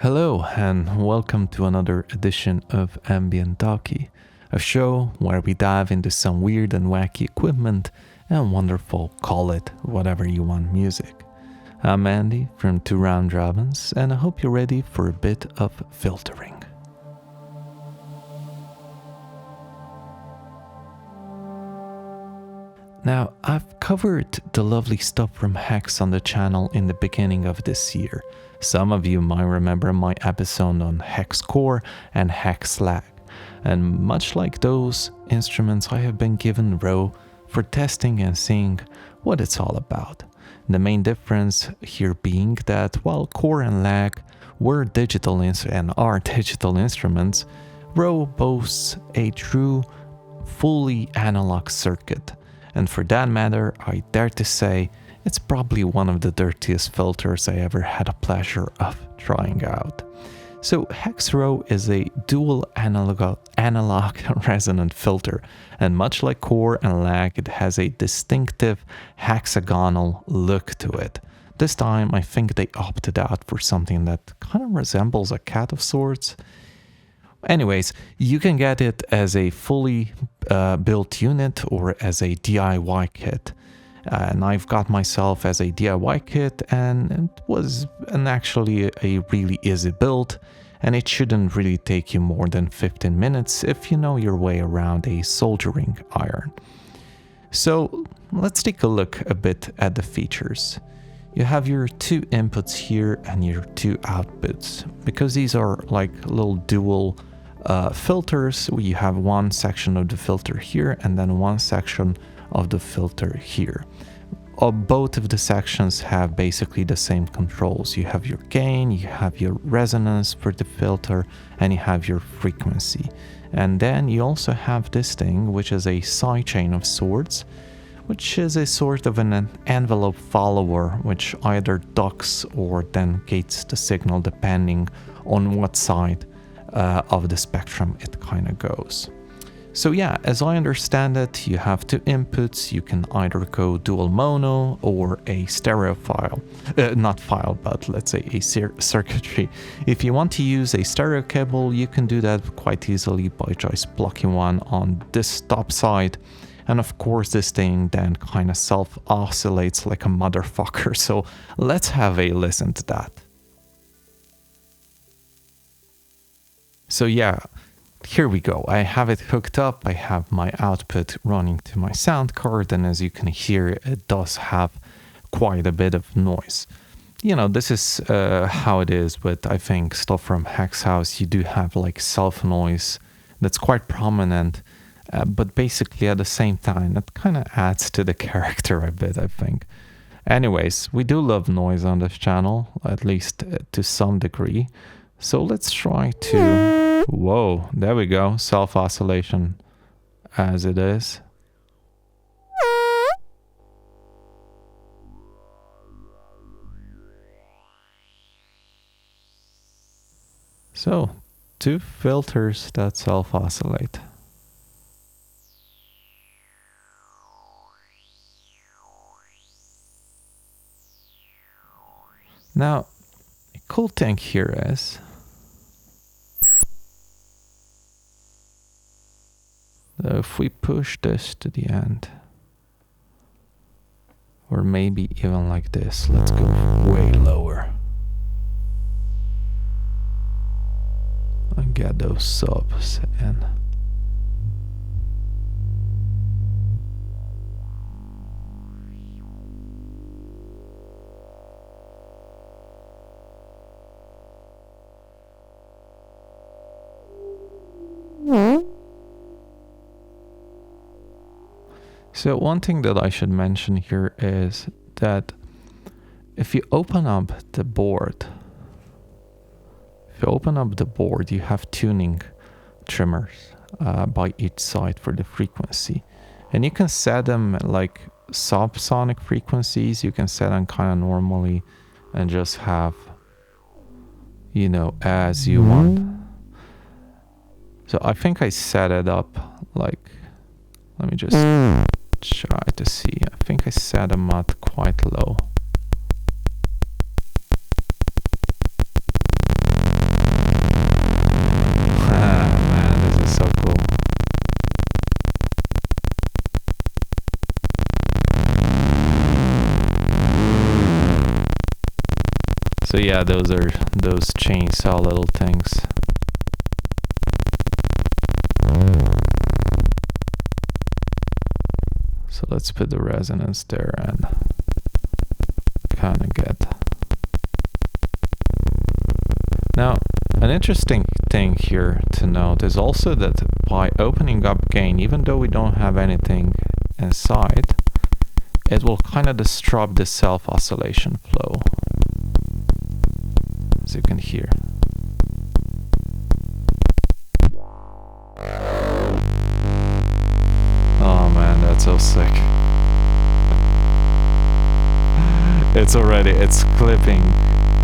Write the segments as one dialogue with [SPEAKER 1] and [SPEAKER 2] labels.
[SPEAKER 1] Hello and welcome to another edition of Ambient Talkie, a show where we dive into some weird and wacky equipment and wonderful, call it whatever you want music. I'm Andy from Two Round Robins and I hope you're ready for a bit of filtering. Now, I've covered the lovely stuff from Hex on the channel in the beginning of this year. Some of you might remember my episode on Hex Core and Hex Lag, and much like those instruments, I have been given Row for testing and seeing what it's all about. The main difference here being that while Core and Lag were digital and are digital instruments, Row boasts a true, fully analog circuit. And for that matter, I dare to say, it's probably one of the dirtiest filters I ever had a pleasure of trying out. So Hex Row is a dual analog resonant filter, and much like Core and Lag, it has a distinctive hexagonal look to it. This time I think they opted out for something that kind of resembles a cat of sorts. Anyways, you can get it as a fully built unit or as a DIY kit. And I've got myself as a DIY kit, and it was actually a really easy build, and it shouldn't really take you more than 15 minutes if you know your way around a soldering iron. So let's take a look a bit at the features. You have your two inputs here and your two outputs. Because these are like little dual filters, you have one section of the filter here and then one section of the filter here. Both of the sections have basically the same controls. You have your gain, you have your resonance for the filter, and you have your frequency. And then you also have this thing, which is a sidechain of sorts, which is a sort of an envelope follower, which either ducks or then gates the signal depending on what side of the spectrum it kind of goes. So yeah, as I understand it, you have two inputs. You can either go dual mono or a stereo file. Not file, but let's say a circuitry. If you want to use a stereo cable, you can do that quite easily by just plugging one on this top side. And of course, this thing then kind of self-oscillates like a motherfucker. So let's have a listen to that. So yeah, here we go. I have it hooked up. I have my output running to my sound card, and as you can hear, it does have quite a bit of noise. You know, this is how it is with, I think, stuff from hex.haus. You do have like self noise that's quite prominent, but basically at the same time, it kind of adds to the character a bit, I think. Anyways, we do love noise on this channel, at least to some degree. So let's try to, whoa, there we go, self-oscillation as it is. So, two filters that self-oscillate. Now, a cool thing here is, so if we push this to the end, or maybe even like this, let's go way lower and get those subs in. So one thing that I should mention here is that if you open up the board, you have tuning trimmers by each side for the frequency. And you can set them like subsonic frequencies. You can set them kind of normally and just have, you know, as you want. So I think I set it up like, let me just try to see. I think I set them at quite low. So yeah, those are those chainsaw little things. So let's put the resonance there and kind of get. Now, an interesting thing here to note is also that by opening up gain, even though we don't have anything inside, it will kind of disrupt the self-oscillation flow, as you can hear. Oh man, that's so sick. It's clipping.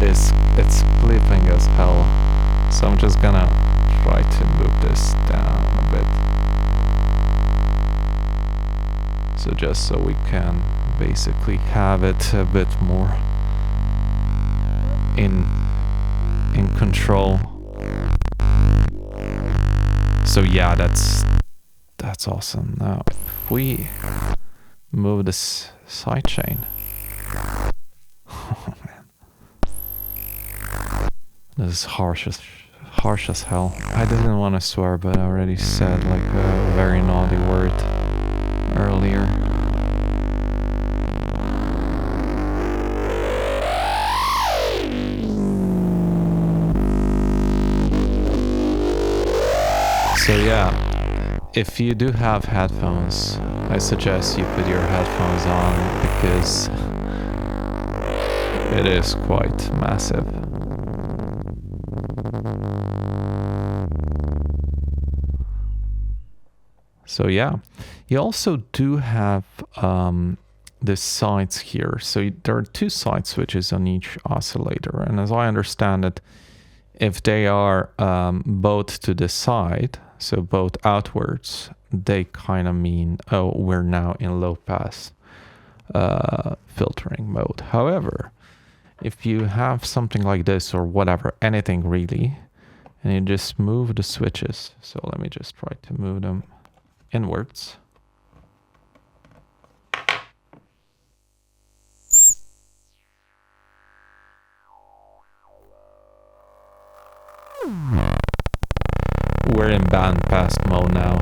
[SPEAKER 1] It's clipping as hell. So I'm just gonna try to move this down a bit. So just so we can basically have it a bit more in control. So yeah, that's awesome. Now if we move this sidechain. Oh man. This is harsh as hell. I didn't want to swear, but I already said like a very naughty word earlier. So yeah, if you do have headphones, I suggest you put your headphones on because it is quite massive. So yeah, you also do have the sides here. So there are two side switches on each oscillator. And as I understand it, if they are both to the side, so both outwards, they kind of mean, oh, we're now in low pass filtering mode. However, if you have something like this or whatever, anything really, and you just move the switches. So let me just try to move them inwards. We're in bandpass mode now.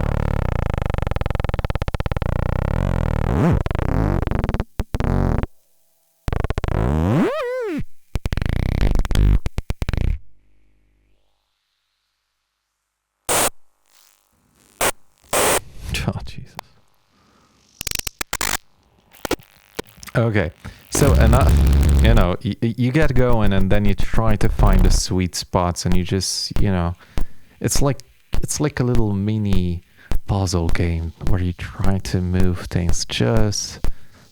[SPEAKER 1] Oh, Jesus. Okay, so enough, you know, you get going and then you try to find the sweet spots and you just, you know, it's like a little mini puzzle game where you try to move things just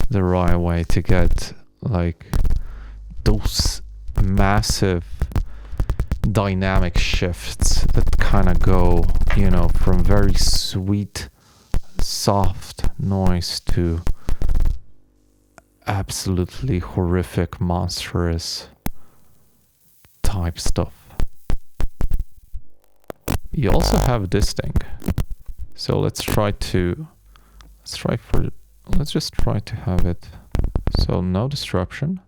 [SPEAKER 1] the right way to get like those massive dynamic shifts that kind of go, you know, from very sweet, soft noise to absolutely horrific, monstrous type stuff. You also have this thing. So let's just try to have it so no disruption.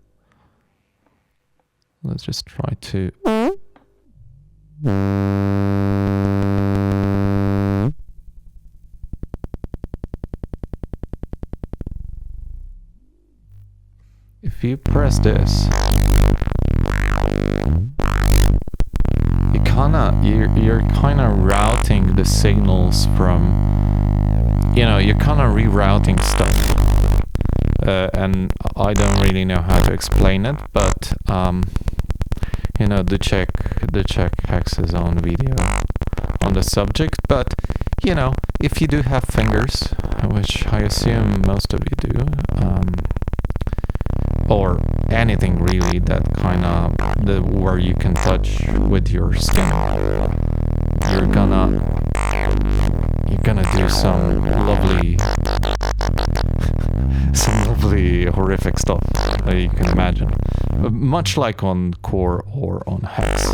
[SPEAKER 1] Let's just try to if you press this, you're kind of routing the signals from, you know, you're kind of rerouting stuff, and I don't really know how to explain it, but you know, do check Hex's own video on the subject. But you know, if you do have fingers, which I assume most of you do, or anything really that kind of where you can touch with your skin, you're gonna do some lovely horrific stuff that you can imagine, much like on Core or on Hex.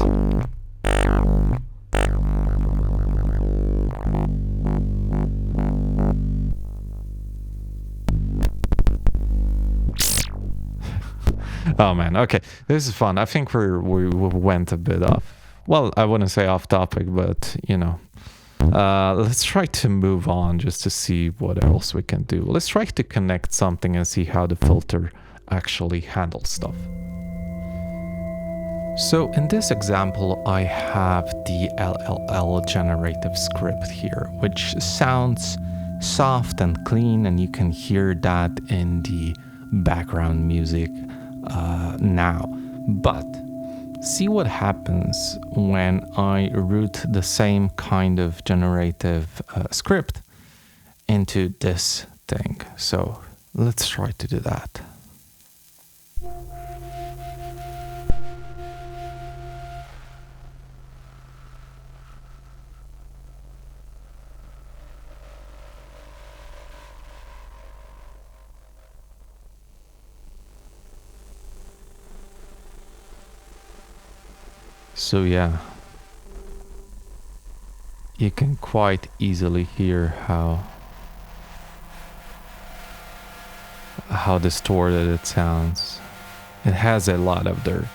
[SPEAKER 1] Oh man, okay, this is fun. I think we went a bit off. Well, I wouldn't say off topic, but you know, let's try to move on just to see what else we can do. Let's try to connect something and see how the filter actually handles stuff. So in this example, I have the LLL generative script here, which sounds soft and clean, and you can hear that in the background music now. But see what happens when I route the same kind of generative script into this thing. So let's try to do that. So yeah, you can quite easily hear how distorted it sounds. It has a lot of dirt.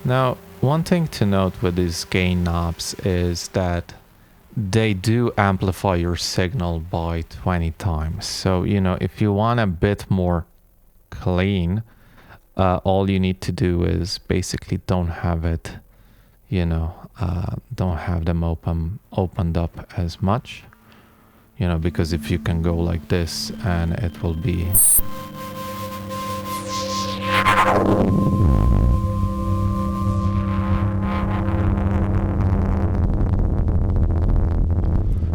[SPEAKER 1] Now, one thing to note with these gain knobs is that they do amplify your signal by 20 times. So, you know, if you want a bit more clean, all you need to do is basically don't have it, you know, don't have them opened up as much, you know, because if you can go like this and it will be...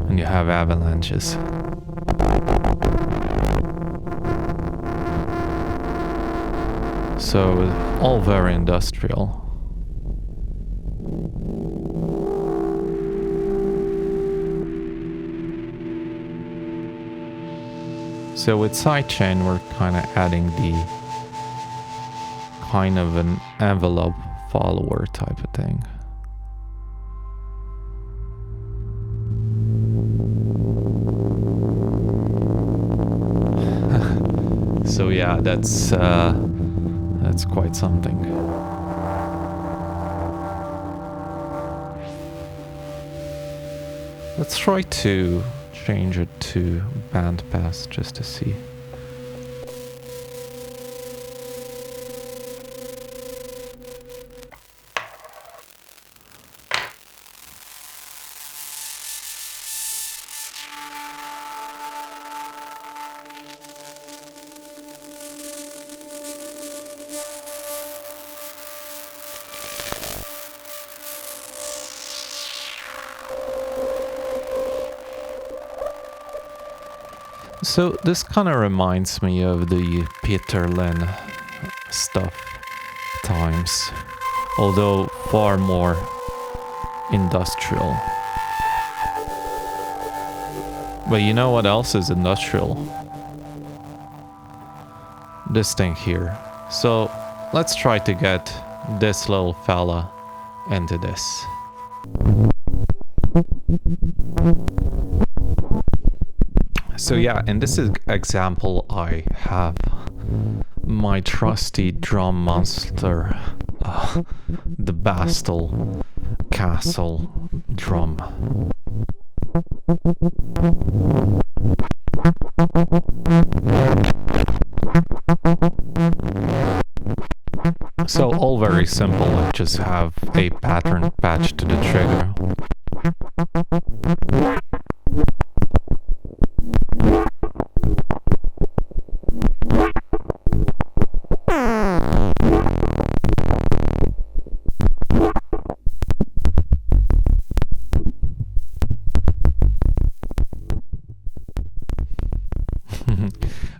[SPEAKER 1] and you have avalanches. So all very industrial. So with sidechain we're kind of adding the kind of an envelope follower type of thing. So yeah, that's quite something. Let's try to change it to bandpass just to see. So this kind of reminds me of the Peter Lin stuff times, although far more industrial. But you know what else is industrial? This thing here. So let's try to get this little fella into this. So yeah, in this example I have my trusty drum monster, the KASTLE drum. So all very simple, I just have a pattern patched to the trigger.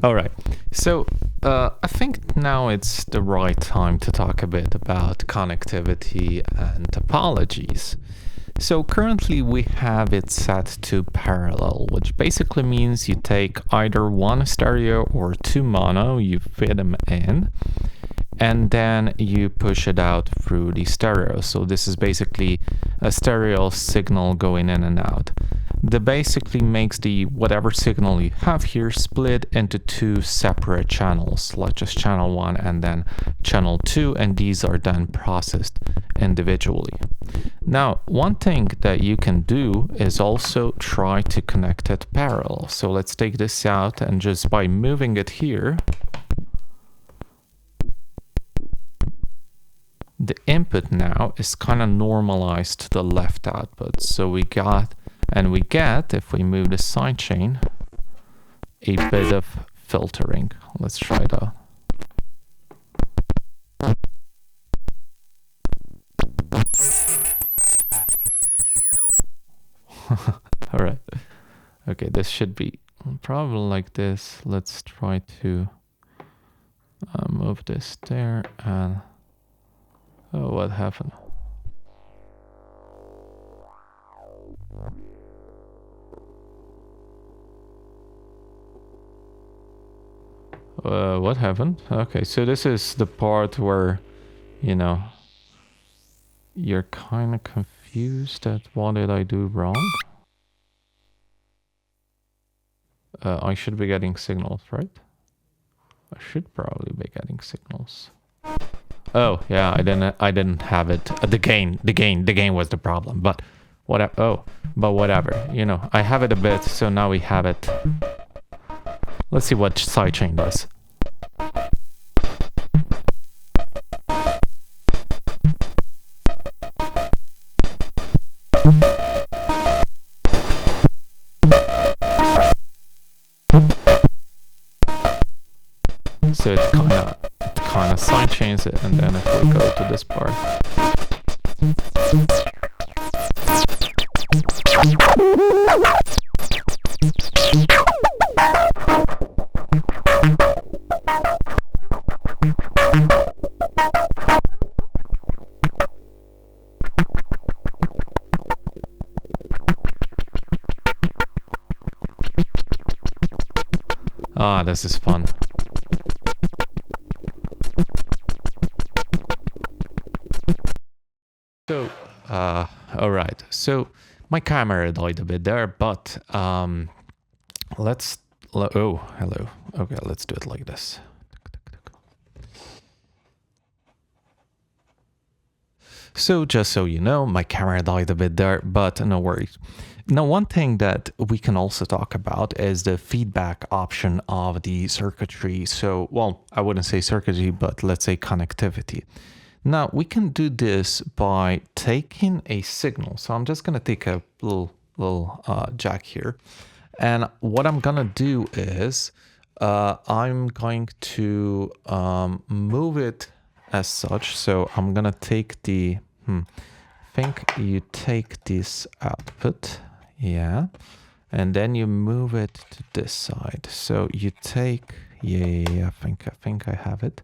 [SPEAKER 1] All right, so I think now it's the right time to talk a bit about connectivity and topologies. So currently we have it set to parallel, which basically means you take either one stereo or two mono, you fit them in, and then you push it out through the stereo. So this is basically a stereo signal going in and out. That basically makes the whatever signal you have here split into two separate channels, like just channel 1 and then channel 2, and these are then processed individually. Now, one thing that you can do is also try to connect it parallel. So let's take this out, and just by moving it here, the input now is kind of normalized to the left output. So we get, if we move the sidechain, a bit of filtering. Let's try that. All right. Okay, this should be probably like this. Let's try to move this there, and oh, what happened? What happened? Okay, so this is the part where, you know, you're kind of confused at what did I do wrong. I should be getting signals, right? I should probably be getting signals. Oh yeah, I didn't have it. The gain was the problem. But whatever. Oh, but whatever. You know, I have it a bit, so now we have it. Let's see what sidechain does. So it kind of sidechains it, and then if we go to this part. Ah, this is fun. So, all right. So my camera died a bit there, but oh, hello. Okay, let's do it like this. So just so you know, my camera died a bit there, but no worries. Now, one thing that we can also talk about is the feedback option of the circuitry. So, well, I wouldn't say circuitry, but let's say connectivity. Now, we can do this by taking a signal. So I'm just going to take a little jack here. And what I'm going to do is I'm going to move it as such. So I'm going to take the, I think you take this output. Yeah. And then you move it to this side. So you take, I think I have it.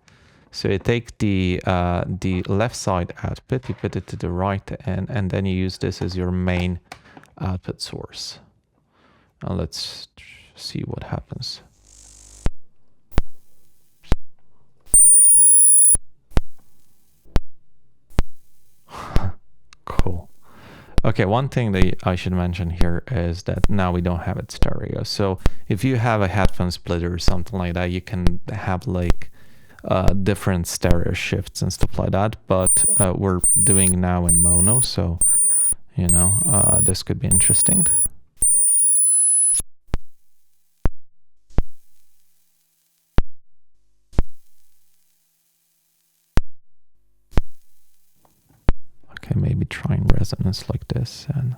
[SPEAKER 1] So you take the left side output, you put it to the right end, and then you use this as your main output source. Now let's see what happens. Cool. Okay, one thing that I should mention here is that now we don't have it stereo. So if you have a headphone splitter or something like that, you can have like different stereo shifts and stuff like that, but we're doing now in mono, so you know, this could be interesting. Okay, maybe trying resonance like this, and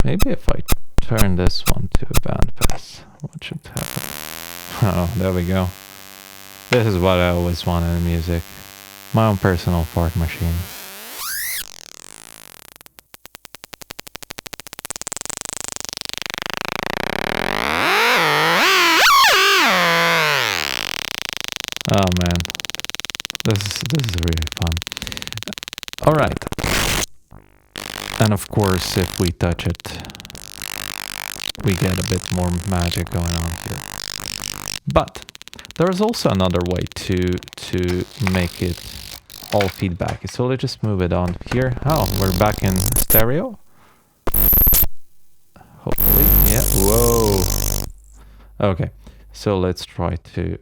[SPEAKER 1] maybe if I turn this one to a bandpass, what should happen? Oh, there we go. This is what I always wanted in music. My own personal fart machine. Oh man, this is really fun. All right, and of course, if we touch it, we get a bit more magic going on here. But there is also another way to make it all feedback. So let's just move it on here. Oh, we're back in stereo. Hopefully, yeah. Whoa. Okay, so let's try to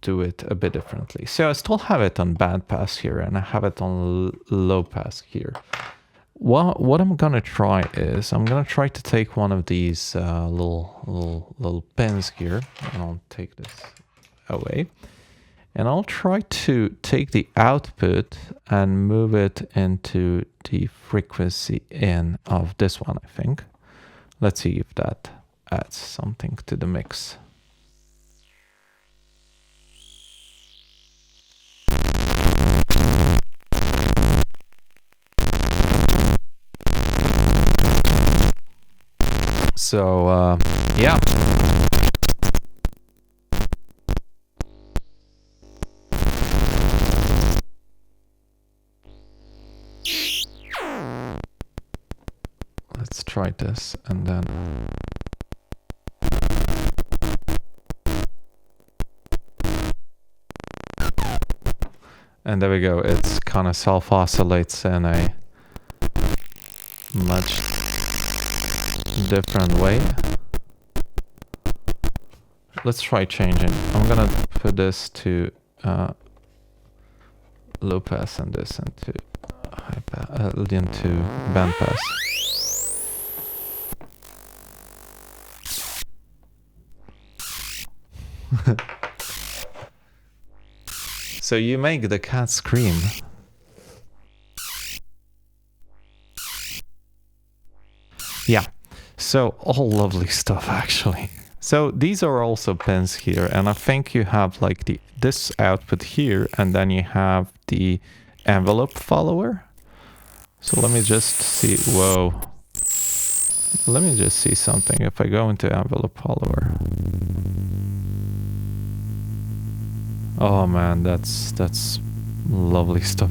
[SPEAKER 1] do it a bit differently. So I still have it on bandpass here, and I have it on low pass here. What I'm gonna try is I'm gonna try to take one of these little pins here, and I'll take this away, and I'll try to take the output and move it into the frequency in of this one, I think. Let's see if that adds something to the mix. So, yeah. Let's try this and then... And there we go, it's kind of self-oscillates in a much different way. Let's try changing. I'm gonna put this to low pass and this into bandpass. So you make the cat scream. Yeah, so all lovely stuff actually. So these are also pins here, and I think you have like this output here, and then you have the envelope follower. So let me just see, whoa. Let me just see something. If I go into envelope follower. Oh man, that's lovely stuff.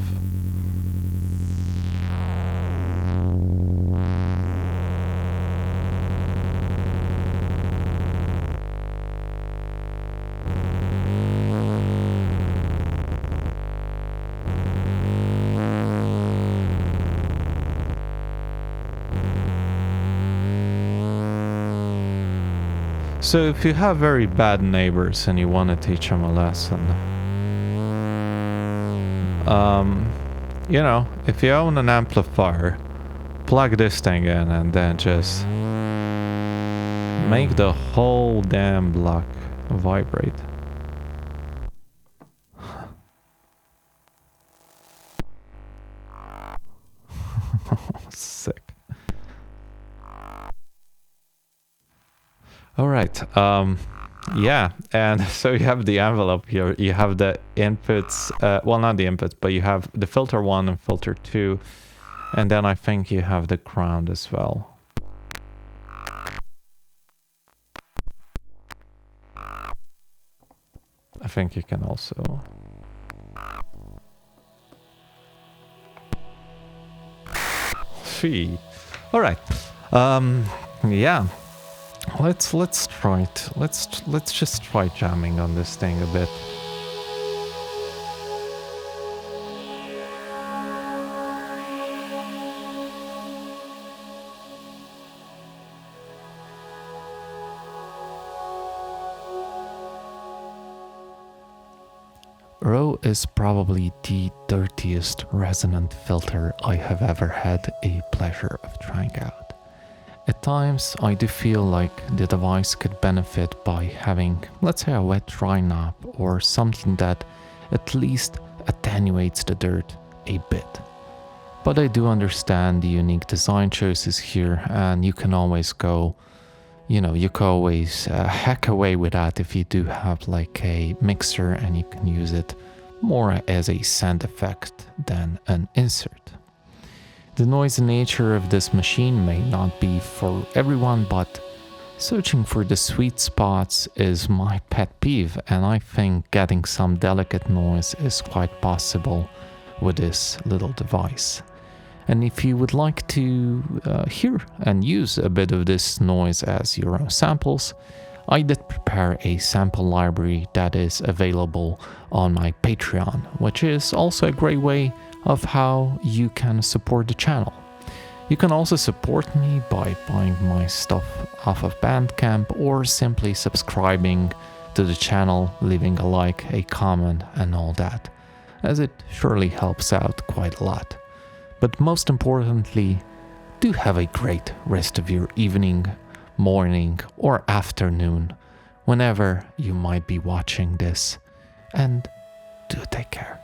[SPEAKER 1] So if you have very bad neighbors and you want to teach them a lesson, you know, if you own an amplifier, plug this thing in and then just make the whole damn block vibrate. Sick. All right. Yeah, and so you have the envelope here. You have the inputs. Well, not the inputs, but you have the filter 1 and filter 2, and then I think you have the ground as well. I think you can also. Sweet. All right. Yeah. Let's try it. Let's just try jamming on this thing a bit. Rho is probably the dirtiest resonant filter I have ever had a pleasure of trying out. At times, I do feel like the device could benefit by having, let's say, a wet dry knob or something that at least attenuates the dirt a bit. But I do understand the unique design choices here, and you can always go, you know, you can always hack away with that if you do have like a mixer and you can use it more as a sound effect than an insert. The noisy nature of this machine may not be for everyone, but Searching for the sweet spots is my pet peeve, and I think getting some delicate noise is quite possible with this little device. And if you would like to hear and use a bit of this noise as your own samples, I did prepare a sample library that is available on my Patreon, which is also a great way of how you can support the channel. You can also support me by buying my stuff off of Bandcamp or simply subscribing to the channel, leaving a like, a comment and all that, as it surely helps out quite a lot. But most importantly, do have a great rest of your evening, morning or afternoon, whenever you might be watching this, and do take care.